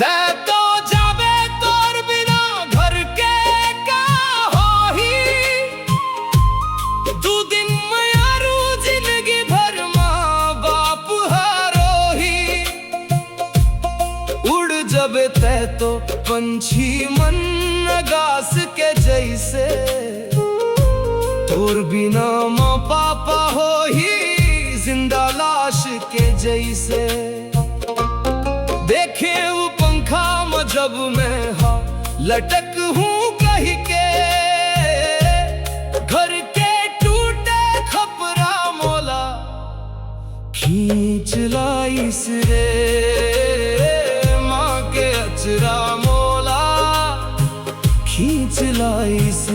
तै तो जाबे तोर बिना घर के का होही। दू दिन मयारू जिंदगी भर माँ बाप हारोही। उड़ जबे तै तो पंछी मन आकाश के जैसे, तोर बिना माँ पापा होही जिंदा लाश के जैसे। देखे वो पंखा में जब मैं हा लटक हूँ कहीं के, घर के टूटे खपरा मोला खींच लाइस रे। माँ के अचरा मोला खींच लाइस